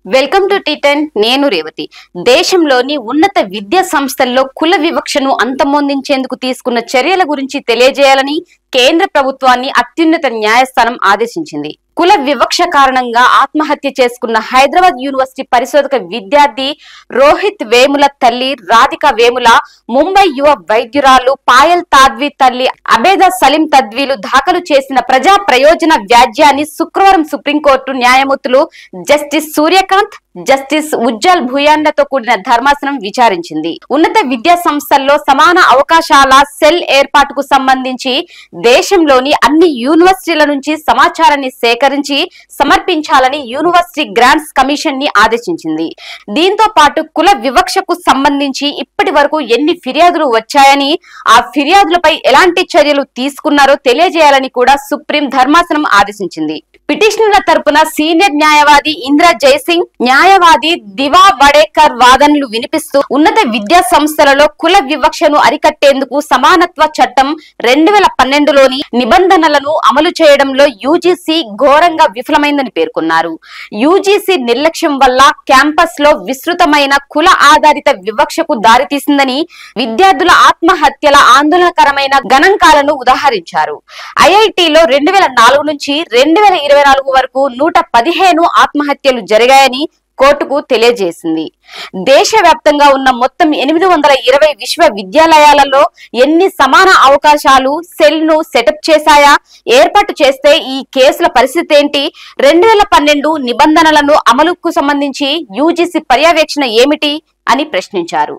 Welcome to టీ10. నేను రేవతి. దేశంలోని ఉన్నత విద్యా సంస్థల్లో కుల వివక్షను అంతమొందించేందుకు తీసుకున్న చర్యల గురించి తెలియజేయాలని కేంద్ర ప్రభుత్వాన్ని అత్యున్నత న్యాయస్థానం ఆదేశించింది. కుల వివక్ష కారణంగా ఆత్మహత్య చేసుకున్న హైదరాబాద్ యూనివర్సిటీ పరిశోధక విద్యార్థి రోహిత్ వేముల తల్లి రాధిక వేముల, ముంబై యువ వైద్యురాలు పాయల్ తాద్వి తల్లి అబేదా సలీం తద్వీలు దాఖలు చేసిన ప్రజా ప్రయోజన వ్యాజ్యాన్ని శుక్రవారం సుప్రీంకోర్టు న్యాయమూర్తులు జస్టిస్ సూర్యకాంత్, జస్టిస్ ఉజ్జల్ భూయాన్లతో కూడిన ధర్మాసనం విచారించింది. ఉన్నత విద్యా సంస్థల్లో సమాన అవకాశాల సెల్ ఏర్పాటుకు సంబంధించి దేశంలోని అన్ని యూనివర్సిటీల నుంచి సమాచారాన్ని సేకరించి సమర్పించాలని యూనివర్సిటీ గ్రాంట్స్ కమిషన్ ని ఆదేశించింది. దీంతో పాటు కుల వివక్షకు సంబంధించి ఇప్పటి వరకు ఎన్ని ఫిర్యాదులు వచ్చాయని, ఆ ఫిర్యాదులపై ఎలాంటి చర్యలు తీసుకున్నారో తెలియజేయాలని కూడా సుప్రీం ధర్మాసనం ఆదేశించింది. పిటిషనర్ల తరపున సీనియర్ న్యాయవాది ఇంద్ర జైసింగ్, న్యాయవాది దివా వడేకర్ వాదనలు వినిపిస్తూ ఉన్నత విద్యా సంస్థలలో కుల వివక్షను అరికట్టేందుకు సమానత్వ చట్టం 2012లోని నిబంధనలను అమలు చేయడంలో యూజీసీ ఘోరంగా విఫలమైందని పేర్కొన్నారు. యూజీసీ నిర్లక్ష్యం వల్ల క్యాంపస్ లో విస్తృతమైన కుల ఆధారిత వివక్షకు దారితీసిందని, విద్యార్థుల ఆత్మహత్యల ఆందోళనకరమైన గణాంకాలను ఉదాహరించారు. ఐఐటీలో 2004 నుంచి 2024 వరకు 115 ఆత్మహత్యలు జరిగాయని కోర్టుకు తెలియజేసింది. దేశవ్యాప్తంగా ఉన్న మొత్తం 820 విశ్వవిద్యాలయాలలో ఎన్ని సమాన అవకాశాలు సెల్ ను సెటప్ చేశాయా, ఏర్పాటు చేస్తే ఈ కేసుల పరిస్థితి ఏంటి, 2012 నిబంధనలను అమలుకు సంబంధించి యూజీసీ పర్యవేక్షణ ఏమిటి అని ప్రశ్నించారు.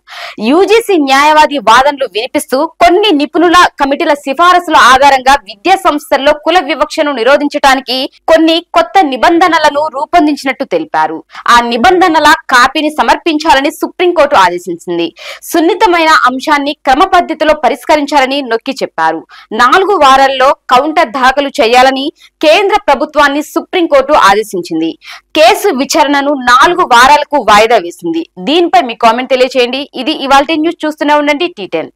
యూజీసీ న్యాయవాది వాదనలు వినిపిస్తూ కొన్ని నిపుణుల కమిటీల సిఫారసుల ఆధారంగా విద్యా సంస్థల్లో కుల వివక్షను నిరోధించడానికి కొన్ని కొత్త నిబంధనలను రూపొందించినట్టు తెలిపారు. ఆ నిబంధనల కాపీని సమర్పించాలని సుప్రీంకోర్టు ఆదేశించింది. సున్నితమైన అంశాన్ని క్రమ పద్ధతిలో పరిష్కరించాలని నొక్కి చెప్పారు. 4 వారాల్లో కౌంటర్ దాఖలు చేయాలని కేంద్ర ప్రభుత్వాన్ని సుప్రీంకోర్టు ఆదేశించింది. కేసు విచారణను 4 వారాలకు వాయిదా వేసింది. దీనిపై మీ కామెంట్ తెలియచేయండి. ఇది ఇవాల్టి న్యూస్. చూస్తూనే ఉండండి టీ10.